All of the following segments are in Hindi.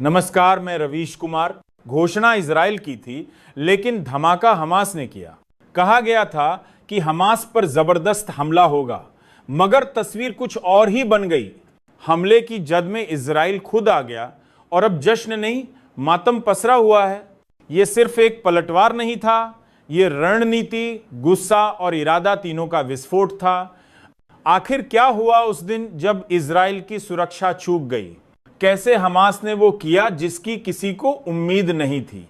नमस्कार, मैं रवीश कुमार। घोषणा इजराइल की थी, लेकिन धमाका हमास ने किया। कहा गया था कि हमास पर जबरदस्त हमला होगा, मगर तस्वीर कुछ और ही बन गई। हमले की जद में इजराइल खुद आ गया और अब जश्न नहीं, मातम पसरा हुआ है। यह सिर्फ एक पलटवार नहीं था, यह रणनीति, गुस्सा और इरादा तीनों का विस्फोट था। आखिर क्या हुआ उस दिन जब इजराइल की सुरक्षा चूक गई? कैसे हमास ने वो किया जिसकी किसी को उम्मीद नहीं थी?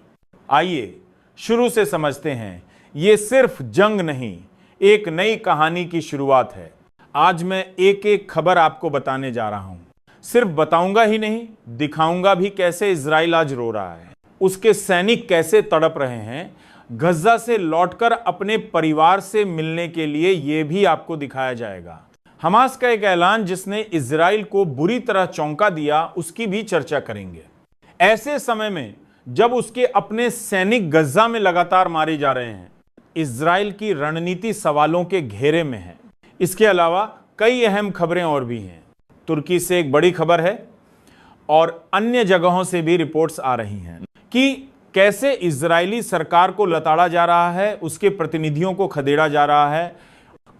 आइए शुरू से समझते हैं। ये सिर्फ जंग नहीं, एक नई कहानी की शुरुआत है। आज मैं एक एक खबर आपको बताने जा रहा हूं। सिर्फ बताऊंगा ही नहीं, दिखाऊंगा भी कैसे इजराइल आज रो रहा है, उसके सैनिक कैसे तड़प रहे हैं। गज्जा से लौटकर अपने परिवार से मिलने के लिए यह भी आपको दिखाया जाएगा। हमास का एक ऐलान जिसने इजराइल को बुरी तरह चौंका दिया, उसकी भी चर्चा करेंगे। ऐसे समय में जब उसके अपने सैनिक गज्जा में लगातार मारे जा रहे हैं, इजराइल की रणनीति सवालों के घेरे में है। इसके अलावा कई अहम खबरें और भी हैं। तुर्की से एक बड़ी खबर है और अन्य जगहों से भी रिपोर्ट्स आ रही हैं कि कैसे इजरायली सरकार को लताड़ा जा रहा है, उसके प्रतिनिधियों को खदेड़ा जा रहा है।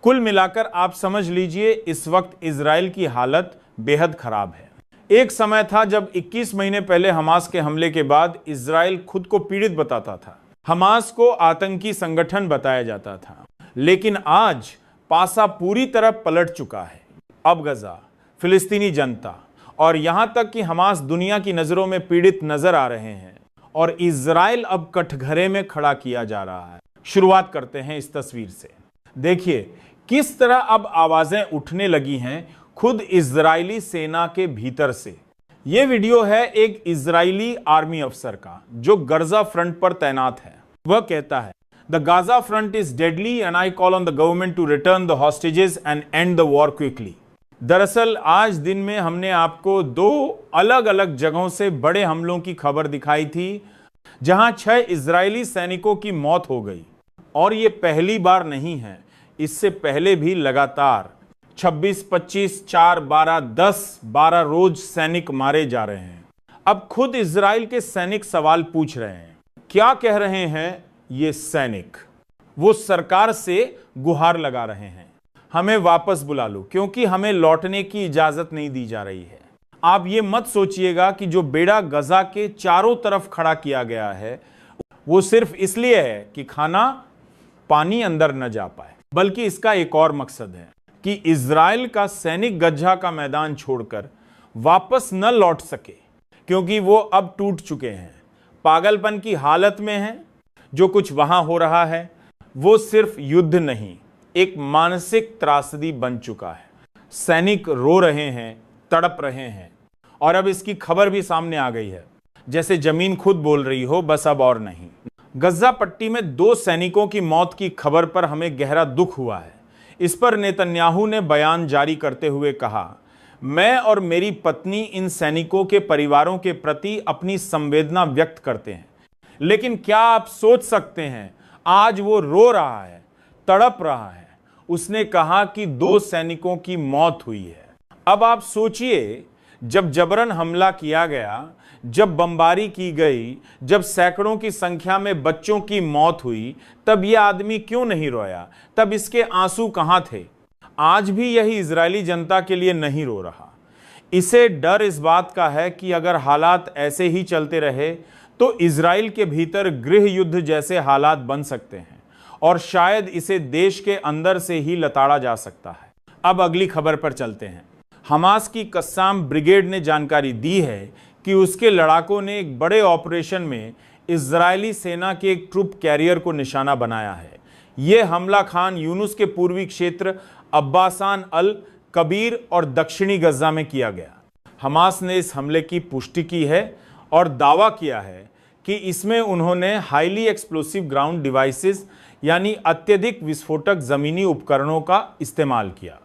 कुल मिलाकर आप समझ लीजिए, इस वक्त इजराइल की हालत बेहद खराब है। एक समय था जब 21 महीने पहले हमास के हमले के बाद इजराइल खुद को पीड़ित बताता था, हमास को आतंकी संगठन बताया जाता था। लेकिन आज पासा पूरी तरह पलट चुका है। अब गजा, फिलिस्तीनी जनता और यहां तक कि हमास दुनिया की नजरों में पीड़ित नजर आ रहे हैं और इजराइल अब कटघरे में खड़ा किया जा रहा है। शुरुआत करते हैं इस तस्वीर से। देखिए किस तरह अब आवाजें उठने लगी हैं खुद इजरायली सेना के भीतर से। यह वीडियो है एक इजरायली आर्मी अफसर का जो गजा फ्रंट पर तैनात है। वह कहता है, the Gaza front is deadly and I call on the government to return the hostages and end the war quickly. दरअसल आज दिन में हमने आपको दो अलग अलग जगहों से बड़े हमलों की खबर दिखाई थी, जहां 6 इजरायली सैनिकों की मौत हो गई। और यह पहली बार नहीं है, इससे पहले भी लगातार 26, 25, 4, 12, 10, 12 रोज सैनिक मारे जा रहे हैं। अब खुद इजराइल के सैनिक सवाल पूछ रहे हैं। क्या कह रहे हैं ये सैनिक? वो सरकार से गुहार लगा रहे हैं, हमें वापस बुला लो, क्योंकि हमें लौटने की इजाजत नहीं दी जा रही है। आप ये मत सोचिएगा कि जो बेड़ा गजा के चारों तरफ खड़ा किया गया है वो सिर्फ इसलिए है कि खाना पानी अंदर न जा पाए, बल्कि इसका एक और मकसद है कि इजराइल का सैनिक गजा का मैदान छोड़कर वापस न लौट सके, क्योंकि वो अब टूट चुके हैं, पागलपन की हालत में हैं। जो कुछ वहां हो रहा है वो सिर्फ युद्ध नहीं, एक मानसिक त्रासदी बन चुका है। सैनिक रो रहे हैं, तड़प रहे हैं और अब इसकी खबर भी सामने आ गई है, जैसे जमीन खुद बोल रही हो, बस अब और नहीं। गजा पट्टी में 2 सैनिकों की मौत की खबर पर हमें गहरा दुख हुआ है। इस पर नेतन्याहू ने बयान जारी करते हुए कहा, मैं और मेरी पत्नी इन सैनिकों के परिवारों के प्रति अपनी संवेदना व्यक्त करते हैं। लेकिन क्या आप सोच सकते हैं, आज वो रो रहा है, तड़प रहा है। उसने कहा कि 2 सैनिकों की मौत हुई है। अब आप सोचिए, जब जबरन हमला किया गया, जब बमबारी की गई, जब सैकड़ों की संख्या में बच्चों की मौत हुई, तब यह आदमी क्यों नहीं रोया? तब इसके आंसू कहां थे? आज भी यही इजरायली जनता के लिए नहीं रो रहा। इसे डर इस बात का है कि अगर हालात ऐसे ही चलते रहे तो इजराइल के भीतर गृह युद्ध जैसे हालात बन सकते हैं और शायद इसे देश के अंदर से ही लताड़ा जा सकता है। अब अगली खबर पर चलते हैं। हमास की कस्साम ब्रिगेड ने जानकारी दी है कि उसके लड़ाकों ने एक बड़े ऑपरेशन में इजरायली सेना के एक ट्रुप कैरियर को निशाना बनाया है। यह हमला खान यूनुस के पूर्वी क्षेत्र अब्बासान अल कबीर और दक्षिणी गजा में किया गया। हमास ने इस हमले की पुष्टि की है और दावा किया है कि इसमें उन्होंने हाईली एक्सप्लोसिव ग्राउंड डिवाइसेस यानी अत्यधिक विस्फोटक जमीनी उपकरणों का इस्तेमाल किया।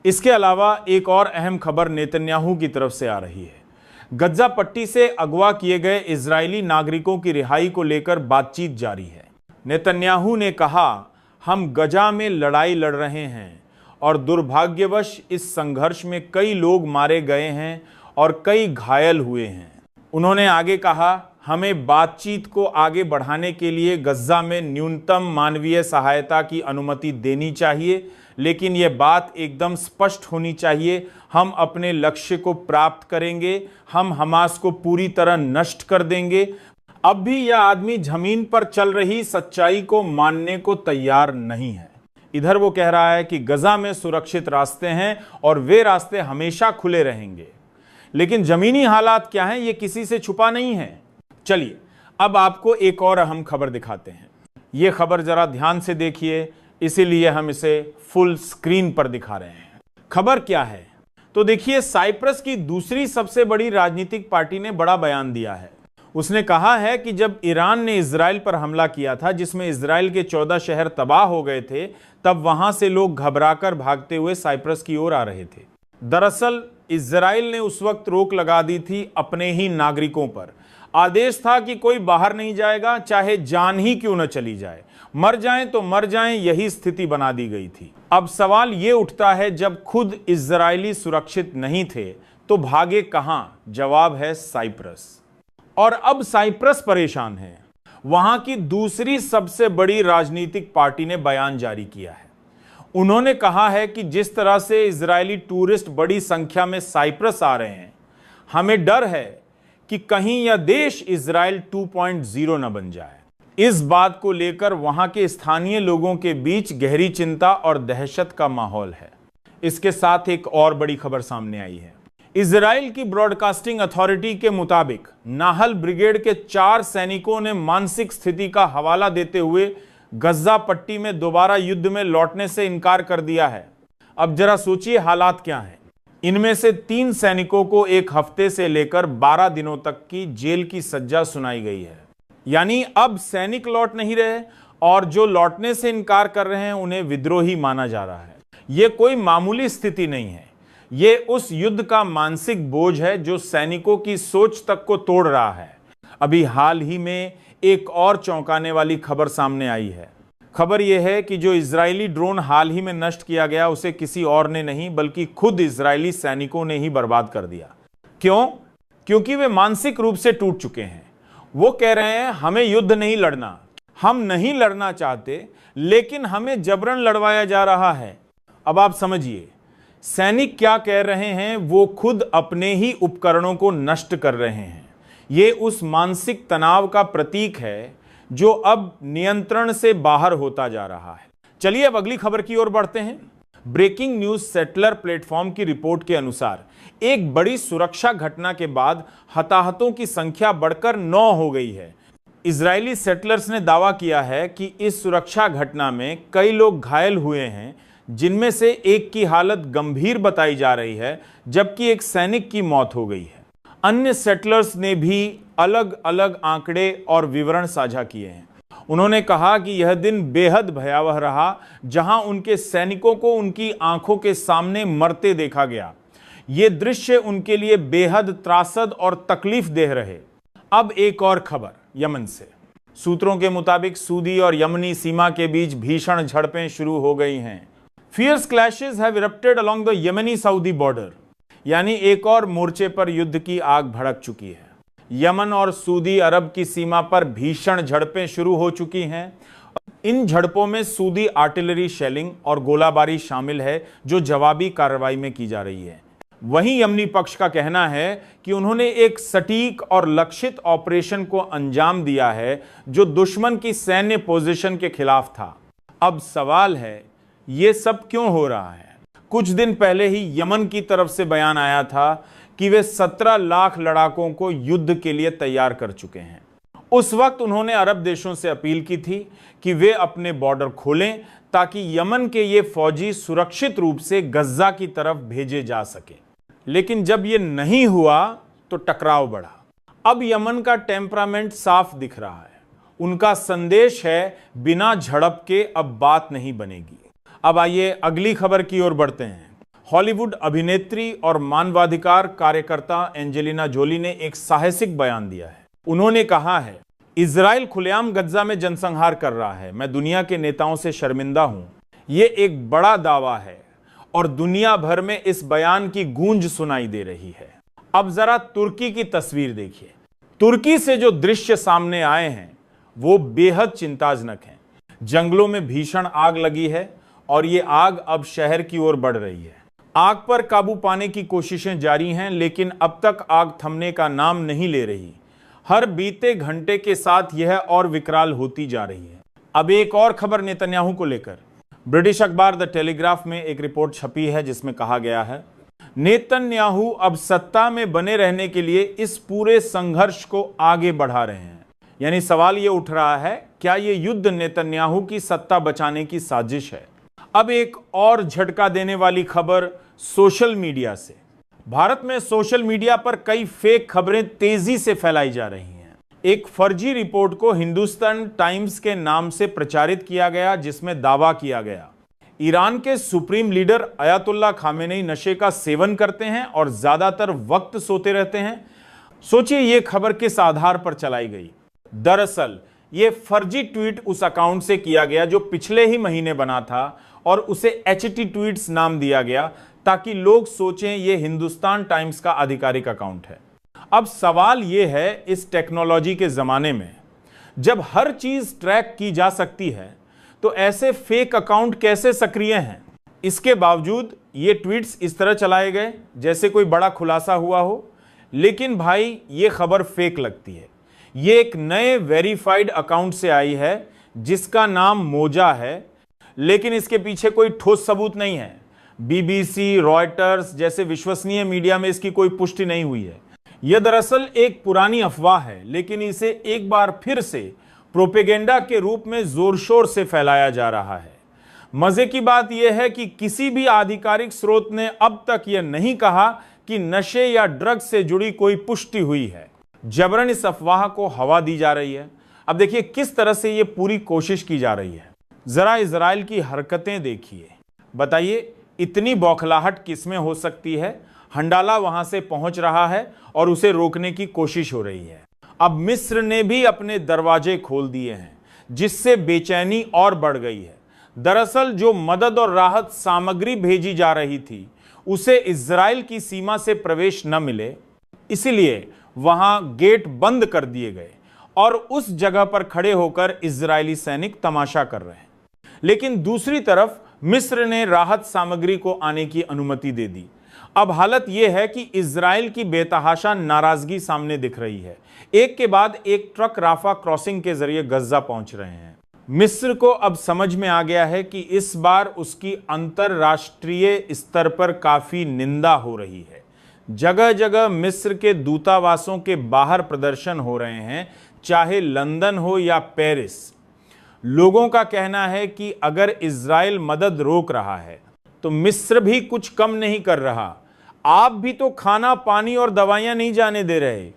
इसके अलावा एक और अहम खबर नेतन्याहू की तरफ से आ रही है। गजा पट्टी से अगवा किए गए इजरायली नागरिकों की रिहाई को लेकर बातचीत जारी है। नेतन्याहू ने कहा, हम गजा में लड़ाई लड़ रहे हैं और दुर्भाग्यवश इस संघर्ष में कई लोग मारे गए हैं और कई घायल हुए हैं। उन्होंने आगे कहा, हमें बातचीत को आगे बढ़ाने के लिए गज्जा में न्यूनतम मानवीय सहायता की अनुमति देनी चाहिए, लेकिन यह बात एकदम स्पष्ट होनी चाहिए, हम अपने लक्ष्य को प्राप्त करेंगे, हम हमास को पूरी तरह नष्ट कर देंगे। अब भी यह आदमी जमीन पर चल रही सच्चाई को मानने को तैयार नहीं है। इधर वो कह रहा है कि गजा में सुरक्षित रास्ते हैं और वे रास्ते हमेशा खुले रहेंगे, लेकिन जमीनी हालात क्या हैं ये किसी से छुपा नहीं है। चलिए अब आपको एक और अहम खबर दिखाते हैं। यह खबर जरा ध्यान से देखिए, इसीलिए हम इसे फुल स्क्रीन पर दिखा रहे हैं। खबर क्या है तो देखिए, साइप्रस की दूसरी सबसे बड़ी राजनीतिक पार्टी ने बड़ा बयान दिया है। उसने कहा है कि जब ईरान ने इजराइल पर हमला किया था, जिसमें इजराइल के 14 शहर तबाह हो गए थे, तब वहां से लोग घबराकर भागते हुए साइप्रस की ओर आ रहे थे। दरअसल इजराइल ने उस वक्त रोक लगा दी थी अपने ही नागरिकों पर। आदेश था कि कोई बाहर नहीं जाएगा, चाहे जान ही क्यों न चली जाए, मर जाएं तो मर जाएं, यही स्थिति बना दी गई थी। अब सवाल ये उठता है, जब खुद इजरायली सुरक्षित नहीं थे तो भागे कहां? जवाब है साइप्रस। और अब साइप्रस परेशान है। वहां की दूसरी सबसे बड़ी राजनीतिक पार्टी ने बयान जारी किया है। उन्होंने कहा है कि जिस तरह से इजरायली टूरिस्ट बड़ी संख्या में साइप्रस आ रहे हैं, हमें डर है कि कहीं यह देश इजराइल 2.0 न बन जाए। इस बात को लेकर वहां के स्थानीय लोगों के बीच गहरी चिंता और दहशत का माहौल है। इसके साथ एक और बड़ी खबर सामने आई है। इजराइल की ब्रॉडकास्टिंग अथॉरिटी के मुताबिक नाहल ब्रिगेड के 4 सैनिकों ने मानसिक स्थिति का हवाला देते हुए गज्जा पट्टी में दोबारा युद्ध में लौटने से इनकार कर दिया है। अब जरा सोचिए हालात क्या हैं। इनमें से 3 सैनिकों को 1 हफ्ते से लेकर 12 दिनों तक की जेल की सजा सुनाई गई है। यानी अब सैनिक लौट नहीं रहे और जो लौटने से इनकार कर रहे हैं उन्हें विद्रोही माना जा रहा है। यह कोई मामूली स्थिति नहीं है, ये उस युद्ध का मानसिक बोझ है जो सैनिकों की सोच तक को तोड़ रहा है। अभी हाल ही में एक और चौंकाने वाली खबर सामने आई है। खबर यह है कि जो इजरायली ड्रोन हाल ही में नष्ट किया गया, उसे किसी और ने नहीं बल्कि खुद इजरायली सैनिकों ने ही बर्बाद कर दिया। क्यों? क्योंकि वे मानसिक रूप से टूट चुके हैं। वो कह रहे हैं, हमें युद्ध नहीं लड़ना, हम नहीं लड़ना चाहते, लेकिन हमें जबरन लड़वाया जा रहा है। अब आप समझिए सैनिक क्या कह रहे हैं, वो खुद अपने ही उपकरणों को नष्ट कर रहे हैं। ये उस मानसिक तनाव का प्रतीक है जो अब नियंत्रण से बाहर होता जा रहा है। चलिए अब अगली खबर की ओर बढ़ते हैं। ब्रेकिंग न्यूज सेटलर प्लेटफॉर्म की रिपोर्ट के अनुसार एक बड़ी सुरक्षा घटना के बाद हताहतों की संख्या बढ़कर 9 हो गई है। इजरायली सेटलर्स ने दावा किया है कि इस सुरक्षा घटना में कई लोग घायल हुए हैं, जिनमें से एक की हालत गंभीर बताई जा रही है, जबकि एक सैनिक की मौत हो गई है। अन्य सेटलर्स ने भी अलग अलग आंकड़े और विवरण साझा किए हैं। उन्होंने कहा कि यह दिन बेहद भयावह रहा, जहां उनके सैनिकों को उनकी आंखों के सामने मरते देखा गया। ये दृश्य उनके लिए बेहद त्रासद और तकलीफ देह रहे। अब एक और खबर यमन से। सूत्रों के मुताबिक सऊदी और यमनी सीमा के बीच भीषण झड़पें शुरू हो गई हैं। Fierce clashes have erupted along the Yemeni Saudi border, यानी एक और मोर्चे पर युद्ध की आग भड़क चुकी है। यमन और सऊदी अरब की सीमा पर भीषण झड़पें शुरू हो चुकी हैं। इन झड़पों में सऊदी आर्टिलरी शेलिंग और गोलाबारी शामिल है, जो जवाबी कार्रवाई में की जा रही है। वहीं यमनी पक्ष का कहना है कि उन्होंने एक सटीक और लक्षित ऑपरेशन को अंजाम दिया है, जो दुश्मन की सैन्य पोजीशन के खिलाफ था। अब सवाल है, ये सब क्यों हो रहा है? कुछ दिन पहले ही यमन की तरफ से बयान आया था कि वे 17 लाख लड़ाकों को युद्ध के लिए तैयार कर चुके हैं। उस वक्त उन्होंने अरब देशों से अपील की थी कि वे अपने बॉर्डर खोलें ताकि यमन के ये फौजी सुरक्षित रूप से गज्जा की तरफ भेजे जा सके। लेकिन जब ये नहीं हुआ तो टकराव बढ़ा। अब यमन का टेम्परामेंट साफ दिख रहा है। उनका संदेश है, बिना झड़प के अब बात नहीं बनेगी। अब आइए अगली खबर की ओर बढ़ते हैं। हॉलीवुड अभिनेत्री और मानवाधिकार कार्यकर्ता एंजेलिना जोली ने एक साहसिक बयान दिया है। उन्होंने कहा है, इजराइल खुलेआम गज्जा में जनसंहार कर रहा है। मैं दुनिया के नेताओं से शर्मिंदा हूं। यह एक बड़ा दावा है और दुनिया भर में इस बयान की गूंज सुनाई दे रही है। अब जरा तुर्की की तस्वीर देखिए। तुर्की से जो दृश्य सामने आए हैं वो बेहद चिंताजनक हैं। जंगलों में भीषण आग लगी है और ये आग अब शहर की ओर बढ़ रही है। आग पर काबू पाने की कोशिशें जारी हैं, लेकिन अब तक आग थमने का नाम नहीं ले रही। हर बीते घंटे के साथ यह और विकराल होती जा रही है। अब एक और खबर नेतन्याहू को लेकर ब्रिटिश अखबार द टेलीग्राफ में एक रिपोर्ट छपी है, जिसमें कहा गया है नेतन्याहू अब सत्ता में बने रहने के लिए इस पूरे संघर्ष को आगे बढ़ा रहे हैं। यानी सवाल यह उठ रहा है, क्या यह युद्ध नेतन्याहू की सत्ता बचाने की साजिश है? अब एक और झटका देने वाली खबर सोशल मीडिया से। भारत में सोशल मीडिया पर कई फेक खबरें तेजी से फैलाई जा रही हैं। एक फर्जी रिपोर्ट को हिंदुस्तान टाइम्स के नाम से प्रचारित किया गया, जिसमें दावा किया गया ईरान के सुप्रीम लीडर अयातुल्ला खामेनेई नशे का सेवन करते हैं और ज्यादातर वक्त सोते रहते हैं। सोचिए ये खबर किस आधार पर चलाई गई। दरअसल ये फर्जी ट्वीट उस अकाउंट से किया गया जो पिछले ही महीने बना था और उसे HT ट्वीट्स नाम दिया गया, ताकि लोग सोचें ये हिंदुस्तान टाइम्स का आधिकारिक अकाउंट है। अब सवाल यह है, इस टेक्नोलॉजी के जमाने में जब हर चीज ट्रैक की जा सकती है तो ऐसे फेक अकाउंट कैसे सक्रिय हैं? इसके बावजूद ये ट्वीट्स इस तरह चलाए गए जैसे कोई बड़ा खुलासा हुआ हो। लेकिन भाई ये खबर फेक लगती है। ये एक नए वेरीफाइड अकाउंट से आई है जिसका नाम मोजा है, लेकिन इसके पीछे कोई ठोस सबूत नहीं है। BBC, रॉयटर्स जैसे विश्वसनीय मीडिया में इसकी कोई पुष्टि नहीं हुई है। यह दरअसल एक पुरानी अफवाह है, लेकिन इसे एक बार फिर से प्रोपेगेंडा के रूप में जोर शोर से फैलाया जा रहा है। मजे की बात यह है कि किसी भी आधिकारिक स्रोत ने अब तक यह नहीं कहा कि नशे या ड्रग्स से जुड़ी कोई पुष्टि हुई है। जबरन इस अफवाह को हवा दी जा रही है। अब देखिए किस तरह से यह पूरी कोशिश की जा रही है। जरा इजराइल की हरकतें देखिए। बताइए इतनी बौखलाहट किसमें हो सकती है? हंडाला वहां से पहुंच रहा है और उसे रोकने की कोशिश हो रही है। अब मिस्र ने भी अपने दरवाजे खोल दिए हैं, जिससे बेचैनी और बढ़ गई है। दरअसल जो मदद और राहत सामग्री भेजी जा रही थी उसे इजराइल की सीमा से प्रवेश न मिले, इसलिए वहां गेट बंद कर दिए गए और उस जगह पर खड़े होकर इजरायली सैनिक तमाशा कर रहे हैं। लेकिन दूसरी तरफ मिस्र ने राहत सामग्री को आने की अनुमति दे दी। अब हालत यह है कि इजराइल की बेतहाशा नाराजगी सामने दिख रही है। एक के बाद एक ट्रक राफा क्रॉसिंग के जरिए गज्जा पहुंच रहे हैं। मिस्र को अब समझ में आ गया है कि इस बार उसकी अंतरराष्ट्रीय स्तर पर काफी निंदा हो रही है। जगह जगह मिस्र के दूतावासों के बाहर प्रदर्शन हो रहे हैं, चाहे लंदन हो या पेरिस। लोगों का कहना है कि अगर इजराइल मदद रोक रहा है तो मिस्र भी कुछ कम नहीं कर रहा। आप भी तो खाना, पानी और दवाइयां नहीं जाने दे रहे।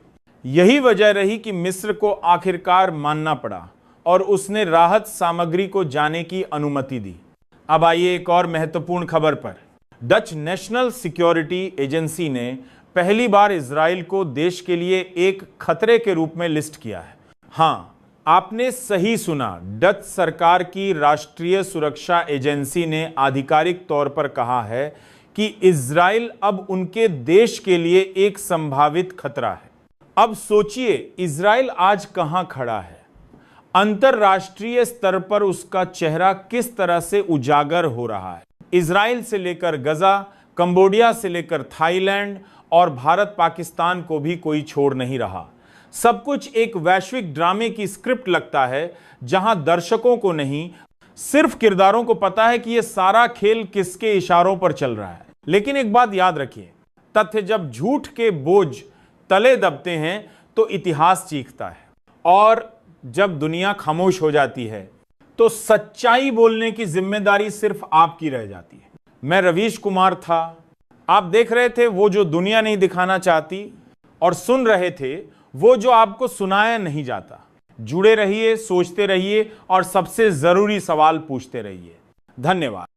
यही वजह रही कि मिस्र को आखिरकार मानना पड़ा और उसने राहत सामग्री को जाने की अनुमति दी। अब आइए एक और महत्वपूर्ण खबर पर। डच नेशनल सिक्योरिटी एजेंसी ने पहली बार इजराइल को देश के लिए एक खतरे के रूप में लिस्ट किया है। हां, आपने सही सुना। डच सरकार की राष्ट्रीय सुरक्षा एजेंसी ने आधिकारिक तौर पर कहा है कि इजराइल अब उनके देश के लिए एक संभावित खतरा है। अब सोचिए इजराइल आज कहां खड़ा है। अंतरराष्ट्रीय स्तर पर उसका चेहरा किस तरह से उजागर हो रहा है। इजराइल से लेकर गजा, कंबोडिया से लेकर थाईलैंड और भारत पाकिस्तान को भी कोई छोड़ नहीं रहा। सब कुछ एक वैश्विक ड्रामे की स्क्रिप्ट लगता है, जहां दर्शकों को नहीं सिर्फ किरदारों को पता है कि यह सारा खेल किसके इशारों पर चल रहा है। लेकिन एक बात याद रखिए, तथ्य जब झूठ के बोझ तले दबते हैं तो इतिहास चीखता है, और जब दुनिया खामोश हो जाती है तो सच्चाई बोलने की जिम्मेदारी सिर्फ आपकी रह जाती है। मैं रवीश कुमार था, आप देख रहे थे वो जो दुनिया नहीं दिखाना चाहती, और सुन रहे थे वो जो आपको सुनाया नहीं जाता। जुड़े रहिए, सोचते रहिए और सबसे जरूरी सवाल पूछते रहिए। धन्यवाद।